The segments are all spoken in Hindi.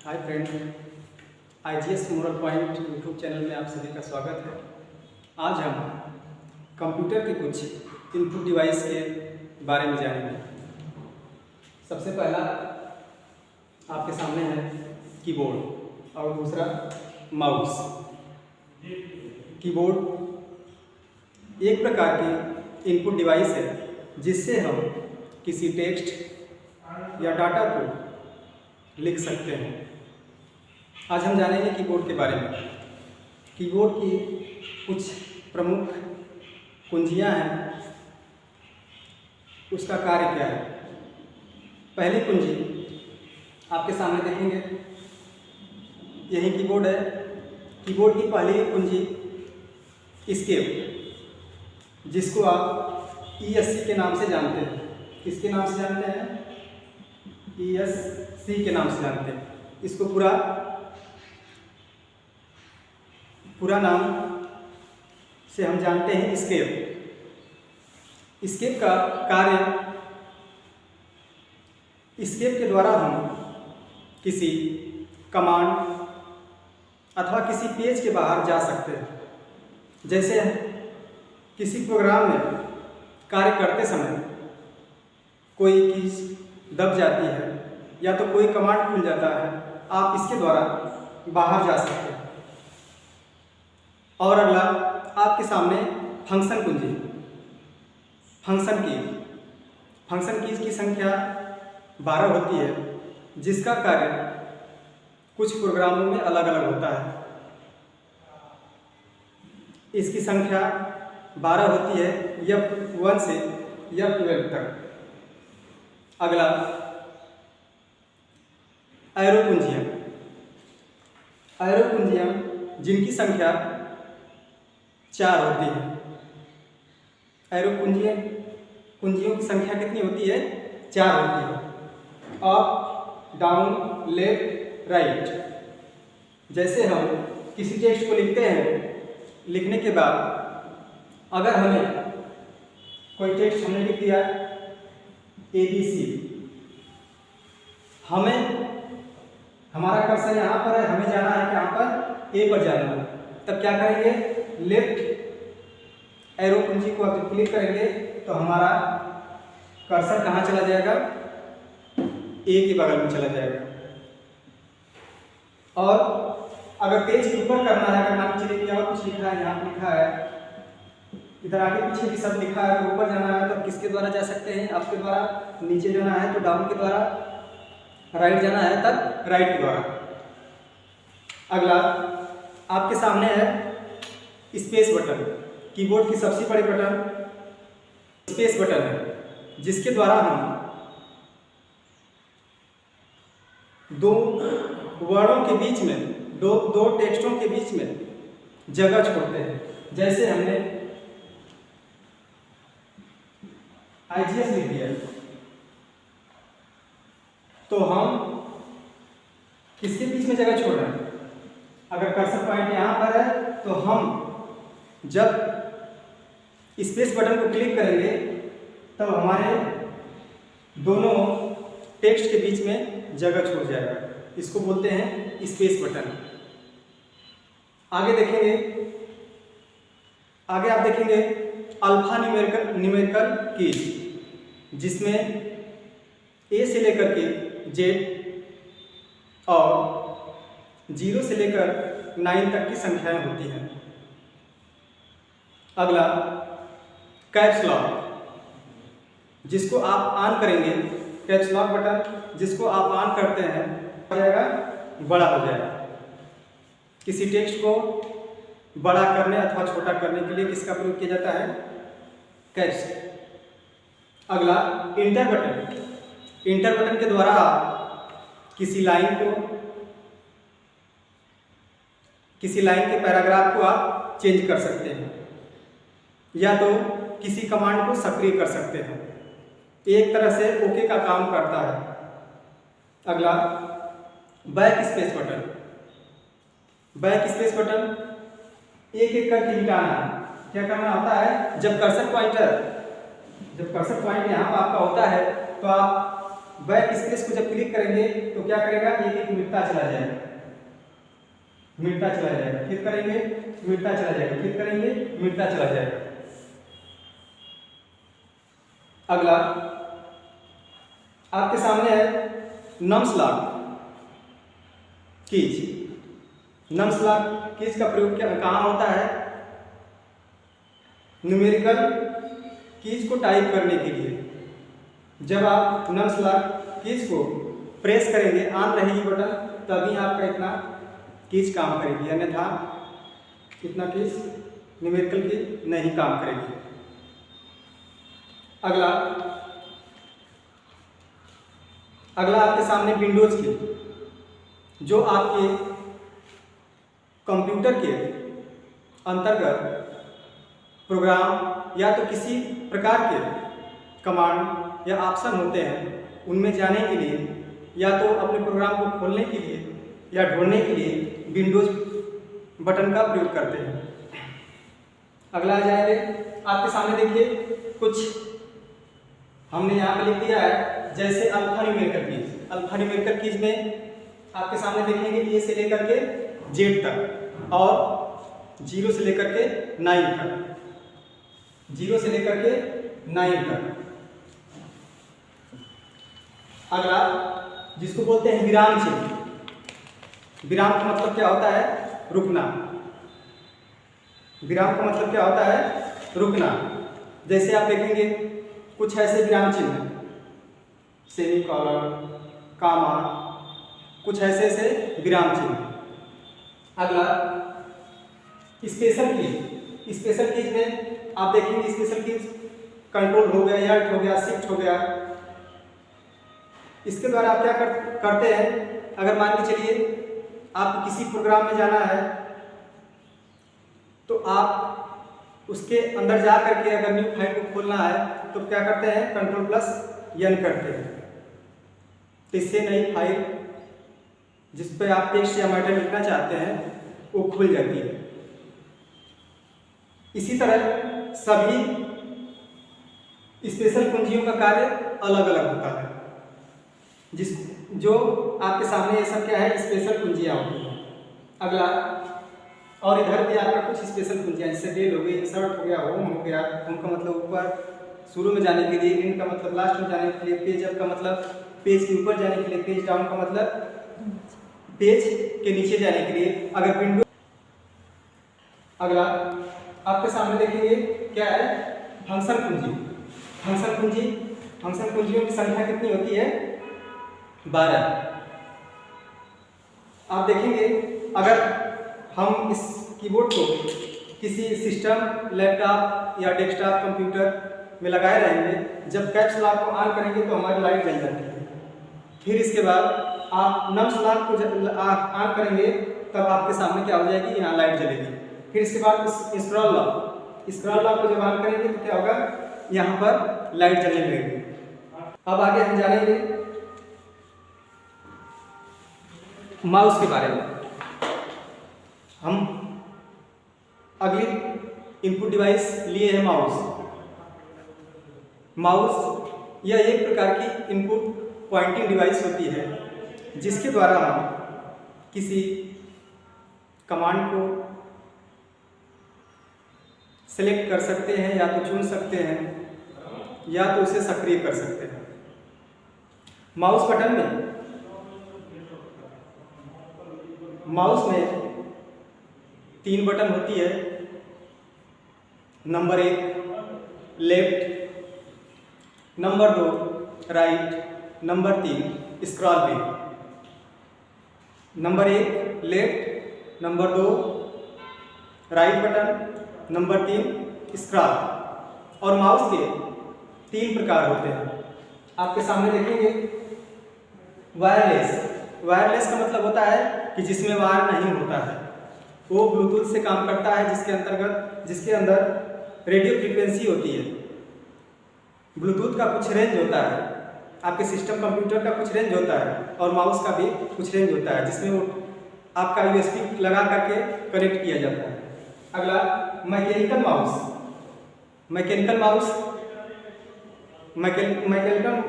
Hi friend, IGS moral point YouTube channel में आप सभी का स्वागत है। आज हम कंप्यूटर के कुछ इनपुट डिवाइस के बारे में जानेंगे। सबसे पहला आपके सामने है कीबोर्ड और दूसरा माउस। कीबोर्ड एक प्रकार की इनपुट डिवाइस है जिससे हम किसी टेक्स्ट या डाटा को लिख सकते हैं। आज हम जानेंगे कीबोर्ड के बारे में। कीबोर्ड की कुछ प्रमुख कुंजियां हैं, उसका कार्य क्या है। पहली कुंजी आपके सामने देखेंगे, यही कीबोर्ड है। कीबोर्ड की पहली कुंजी एस्केप, जिसको आप ESC के नाम से जानते हैं। किसके नाम से जानते हैं? ESC के नाम से जानते हैं। इसको पूरा नाम से हम जानते हैं एस्केप। एस्केप का कार्य, एस्केप के द्वारा हम किसी कमांड अथवा किसी पेज के बाहर जा सकते हैं। जैसे किसी प्रोग्राम में कार्य करते समय कोई कीज दब जाती है या तो कोई कमांड भूल जाता है, आप इसके द्वारा बाहर जा सकते हैं। और अगला आपके सामने फंक्शन कुंजी, फंक्शन कीज की संख्या 12 होती है, जिसका कार्य कुछ प्रोग्रामों में अलग अलग होता है। इसकी संख्या 12 होती है F1 से F12 तक। अगला एरो कुंजियां जिनकी संख्या 4 होती है। एरो कुंजियों की संख्या कितनी होती है? 4 होती है। Up, down, left, right. जैसे हम किसी टेक्स्ट को लिखते हैं, लिखने के बाद अगर हमें कोई टेक्स्ट हमने लिख दिया ABC, हमारा कर्सर यहाँ पर है, हमें जाना है यहाँ पर A पर जाना है, तब क्या करेंगे? लेफ्ट एरो कुंजी को आप क्लिक करेंगे तो हमारा कर्सर कहाँ चला जाएगा? A के बगल में चला जाएगा। और अगर पेज के ऊपर करना है, अगर मान लीजिए कि और कुछ लिखा है, यहाँ पर लिखा है, इधर आगे पीछे भी सब लिखा है, तो ऊपर जाना है तो किसके द्वारा जा सकते हैं? आपके द्वारा। नीचे जाना है तो डाउन के द्वारा, राइट जाना है तब राइट के द्वारा। अगला आपके सामने है स्पेस बटन। कीबोर्ड की सबसे बड़ी बटन स्पेस बटन है, जिसके द्वारा हम दो वर्डों के बीच में, दो टेक्स्टों के बीच में जगह छोड़ते हैं। जैसे हमने IGS लिख दिया तो हम किसके बीच में जगह छोड़ रहे हैं? अगर कर्सर पॉइंट यहाँ पर है तो हम जब स्पेस बटन को क्लिक करेंगे तब हमारे दोनों टेक्स्ट के बीच में जगह छोड़ जाएगा। इसको बोलते हैं स्पेस बटन। आगे आप देखेंगे अल्फा न्यूमेरिकल कीज, जिसमें A से लेकर के Z और 0 से लेकर 9 तक की संख्याएं होती हैं। अगला कैप्स लॉक, जिसको आप ऑन करेंगे, कैप्स लॉक बटन जिसको आप ऑन करते हैं हो जाएगा, बड़ा हो जाएगा। किसी टेक्स्ट को बड़ा करने अथवा छोटा करने के लिए किसका प्रयोग किया जाता है? कैप्स। अगला इंटर बटन के द्वारा किसी लाइन के पैराग्राफ को आप चेंज कर सकते हैं या तो किसी कमांड को सक्रिय कर सकते हैं। एक तरह से ओके का काम करता है। अगला बैक स्पेस बटन एक एक करके हिटाना है। क्या करना होता है? जब कर्सर पॉइंट यहाँ पर आपका होता है तो आप बैक स्पेस को जब क्लिक करेंगे तो क्या करेगा, एक मिटता चला जाएगा, मिटता चला जाएगा, फिर करेंगे मिटता चला जाएगा, फिर करेंगे मिटता चला जाएगा। अगला आपके सामने है nums lock keys. Nums lock keys का प्रयोग कहाँ होता है, न्यूमेरिकल कीज को टाइप करने के लिए। जब आप नम्स लॉक कीज को प्रेस करेंगे, ऑन रहेगी बटन, तभी आपका इतना कीज काम करेगी, अन्यथा इतना कीज न्यूमेरिकल कीज नहीं काम करेगी। अगला आपके सामने विंडोज की, जो आपके कंप्यूटर के अंतर्गत प्रोग्राम या तो किसी प्रकार के कमांड या ऑप्शन होते हैं, उनमें जाने के लिए या तो अपने प्रोग्राम को खोलने के लिए या ढूंढने के लिए विंडोज बटन का प्रयोग करते हैं। अगला आ जाएंगे आपके सामने, देखिए कुछ हमने यहाँ पे लिख दिया है, जैसे alpha numerical keys. Alpha numerical keys में आपके सामने देखेंगे ए से लेकर के जेड तक और 0 से लेकर के 9 तक, 0 से लेकर के 9 तक। अगला जिसको बोलते हैं विराम चिन्ह। विराम का मतलब क्या होता है, रुकना। विराम का मतलब क्या होता है, रुकना। जैसे आप देखेंगे कुछ ऐसे विराम चिन्ह हैं, सेमीकोलन, कामा, कुछ ऐसे ऐसे विराम चिन्ह। अगला स्पेशल कीज। स्पेशल कीज में आप देखेंगे स्पेशल कीज कंट्रोल हो गया, एल्ट हो गया, शिफ्ट हो गया। इसके द्वारा आप क्या करते हैं, अगर मान के चलिए आप किसी प्रोग्राम में जाना है तो आप उसके अंदर जा करके अगर न्यू फाइल को खोलना है तो क्या करते हैं, Ctrl+N करते हैं, तो इससे नई फाइल जिस पे आप टेक्स्ट या मैटर लिखना चाहते हैं वो खुल जाती है। इसी तरह सभी स्पेशल कुंजियों का कार्य अलग अलग होता है, जो आपके सामने ये सब क्या है, स्पेशल कुंजियाँ होती हैं। अगला और इधर भी आपका कुछ स्पेशल कुंजियाँ, जैसे डेल हो गई, इंसर्ट हो गया, होम हो गया। होम का मतलब ऊपर शुरू में जाने के लिए, इन का मतलब लास्ट में जाने के लिए, पेज अप का मतलब पेज के ऊपर जाने के लिए, पेज डाउन का मतलब पेज के नीचे जाने के लिए। अगर विंडो अगला आपके सामने देखेंगे क्या है, फंक्शन कुंजी। फंक्शन कुंजी, फंक्शन कुंजियों की संख्या कितनी होती है, 12। आप देखेंगे अगर हम इस कीबोर्ड को किसी सिस्टम, लैपटॉप या डेस्कटॉप कंप्यूटर में लगाए रहेंगे, जब कैप्स लॉक को ऑन करेंगे तो हमारी लाइट जल जाती है। फिर इसके बाद आप नम्स लॉक को ऑन करेंगे तब आपके सामने क्या हो जाएगी, यहाँ लाइट जलेगी। फिर इसके बाद स्क्रॉल लॉक को जब ऑन करेंगे तो क्या होगा, यहाँ पर लाइट जलने लगेगी। अब आगे हम जानेंगे माउस के बारे में। हम अगली इनपुट डिवाइस लिए हैं माउस। माउस यह एक प्रकार की इनपुट पॉइंटिंग डिवाइस होती है, जिसके द्वारा हम किसी कमांड को सेलेक्ट कर सकते हैं, या तो चुन सकते हैं, या तो उसे सक्रिय कर सकते हैं। माउस बटन में, माउस में 3 बटन होती है। Number 1 left, number 2 right, number 3 scroll wheel. Number 1 left, number 2 right button, number 3 scroll. और माउस के 3 प्रकार होते हैं, आपके सामने देखेंगे। वायरलेस, वायरलेस का मतलब होता है कि जिसमें वायर नहीं होता है, वो ब्लूटूथ से काम करता है, जिसके अंदर रेडियो फ्रीक्वेंसी होती है। ब्लूटूथ का कुछ रेंज होता है, आपके सिस्टम कंप्यूटर का कुछ रेंज होता है, और माउस का भी कुछ रेंज होता है, जिसमें वो आपका USB लगा करके कनेक्ट किया जाता है। अगला मैकेनिकल माउस। मैकेनिकल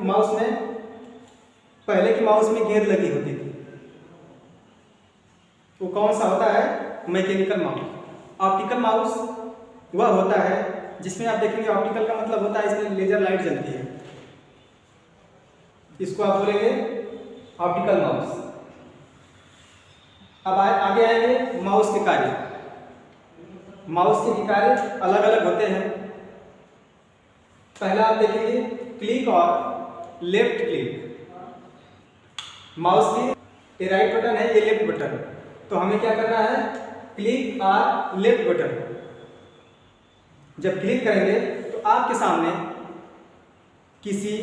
माउस में पहले के माउस में गेंद लगी होती थी, वो कौन सा होता है? Mechanical mouse. ऑप्टिकल माउस वह होता है जिसमें आप देखेंगे, ऑप्टिकल का मतलब होता है इसमें लेजर लाइट जलती है, इसको आप बोलेंगे ऑप्टिकल माउस। अब आगे आएंगे माउस के कार्य। माउस के कार्य अलग अलग होते हैं। पहला आप देखेंगे क्लिक और लेफ्ट क्लिक। माउस की ये राइट बटन है, ये लेफ्ट बटन, तो हमें क्या करना है? क्लिक और लेफ्ट बटन। जब क्लिक करेंगे तो आपके सामने किसी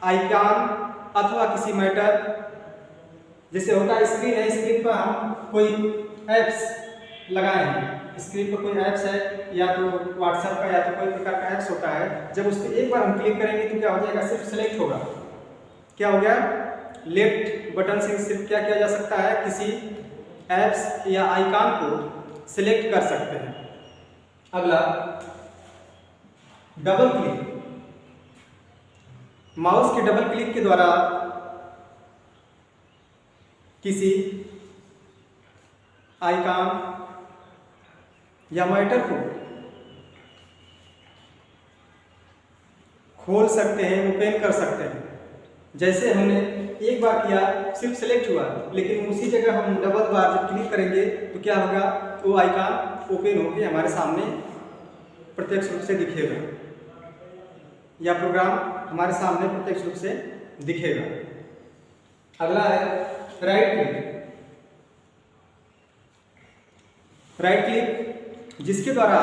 आइकॉन अथवा किसी मैटर, जैसे होता है स्क्रीन है, स्क्रीन पर हम कोई ऐप्स लगाए हैं, स्क्रीन पर कोई ऐप्स है या तो व्हाट्सएप का या तो कोई प्रकार का ऐप्स होता है, जब उस पर एक बार हम क्लिक करेंगे तो क्या हो जाएगा? सिर्फ सेलेक्ट होगा। क्या हो गया? लेफ्ट बटन से सिर्फ क्या किया जा सकता है? किसी ऐप्स या आइकॉन को सिलेक्ट कर सकते हैं। अगला डबल क्लिक। माउस के डबल क्लिक के द्वारा किसी आइकॉन या मैटर को खोल सकते हैं, ओपन कर सकते हैं। जैसे हमने एक बार किया, सिर्फ सेलेक्ट हुआ, लेकिन उसी जगह हम डबल बार जब क्लिक करेंगे तो क्या होगा? वो आइकॉन ओपन होकर हमारे सामने प्रत्यक्ष रूप से दिखेगा, या प्रोग्राम हमारे सामने प्रत्यक्ष रूप से दिखेगा। अगला है राइट क्लिक। राइट क्लिक जिसके द्वारा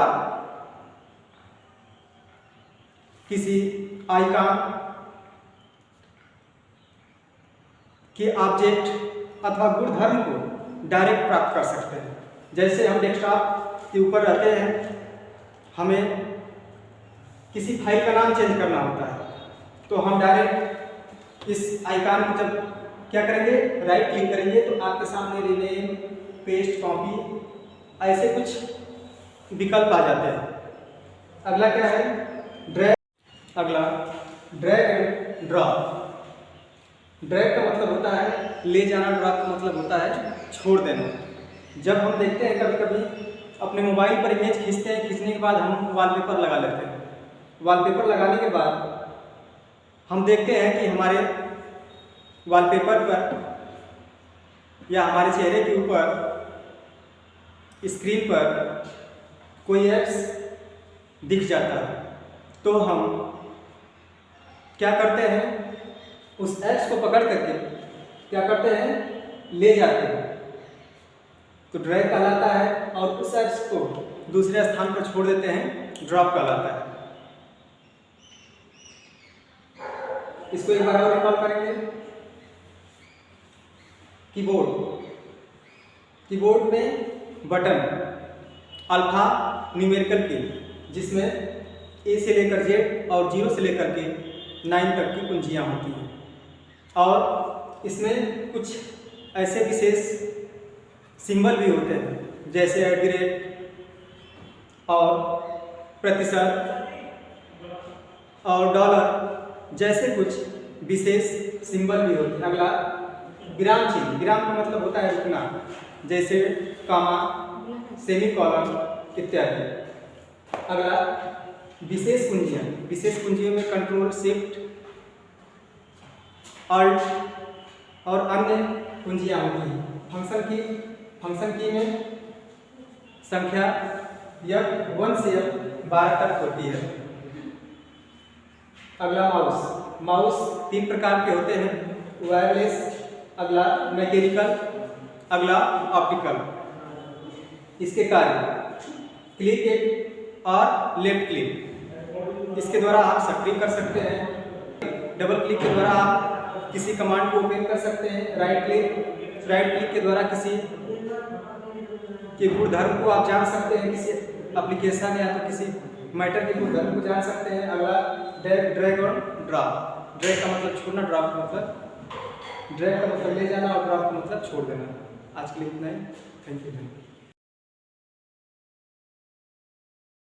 किसी आइकॉन के ऑब्जेक्ट अथवा गुणधर्म को डायरेक्ट प्राप्त कर सकते हैं। जैसे हम डेस्कटॉप के ऊपर रहते हैं, हमें किसी फाइल का नाम चेंज करना होता है, तो हम डायरेक्ट इस आइकॉन को जब क्या करेंगे? राइट क्लिक करेंगे तो आपके सामने रीनेम, पेस्ट, कॉपी ऐसे कुछ विकल्प आ जाते हैं। अगला क्या है? ड्रैग। अगला ड्रैग एंड ड्रॉप। ड्रैग का मतलब होता है ले जाना, ड्रॉप का मतलब होता है छोड़ देना। जब हम देखते हैं कभी कभी अपने मोबाइल पर इमेज खींचते हैं, खींचने के बाद हम वॉलपेपर लगा लेते हैं। वॉलपेपर लगाने के बाद हम देखते हैं कि हमारे वॉलपेपर पर या हमारे चेहरे के ऊपर स्क्रीन पर कोई ऐप्स दिख जाता है, तो हम क्या करते हैं? उस ऐप्स को पकड़ करके क्या करते हैं? ले जाते हैं, तो ड्रैग कहलाता है, और उस ऐप्स को दूसरे स्थान पर छोड़ देते हैं, ड्रॉप कहलाता है। इसको एक बार और रिकॉल करेंगे। कीबोर्ड में बटन अल्फा न्यूमेरिकल की, जिसमें ए से लेकर जेड और 0 से लेकर के 9 तक की कुंजियाँ होती हैं, और इसमें कुछ ऐसे विशेष सिंबल भी होते हैं, जैसे @ और प्रतिशत और डॉलर जैसे कुछ विशेष सिंबल भी होते हैं। अगला विराम चिन्ह। विराम का मतलब होता है रुकना, जैसे कामा, सेमीकोलन इत्यादि। अगला विशेष कुंजियाँ। विशेष कुंजियों में कंट्रोल, शिफ्ट, अल्ट और अन्य कुंजियाँ होती हैं। फंक्शन की में संख्या F1 से F12 तक होती है। अगला माउस 3 प्रकार के होते हैं, वायरलेस, अगला मैकेनिकल, अगला ऑप्टिकल। इसके कार्य क्लिक और लेफ्ट क्लिक, इसके द्वारा आप सक्रिय कर सकते हैं। डबल क्लिक के द्वारा आप किसी कमांड को ओपन कर सकते हैं। राइट क्लिक के द्वारा किसी के गुणधर्म को आप जान सकते हैं, किसी एप्लीकेशन या तो किसी मैटर के गुणधर्म को जान सकते हैं। अगला ड्रैग और ड्रॉप। ड्रैग का मतलब छोड़ना, ड्रॉप का मतलब ले जाना और ड्रॉप का मतलब छोड़ देना। आज के लिए इतना ही। Thank you.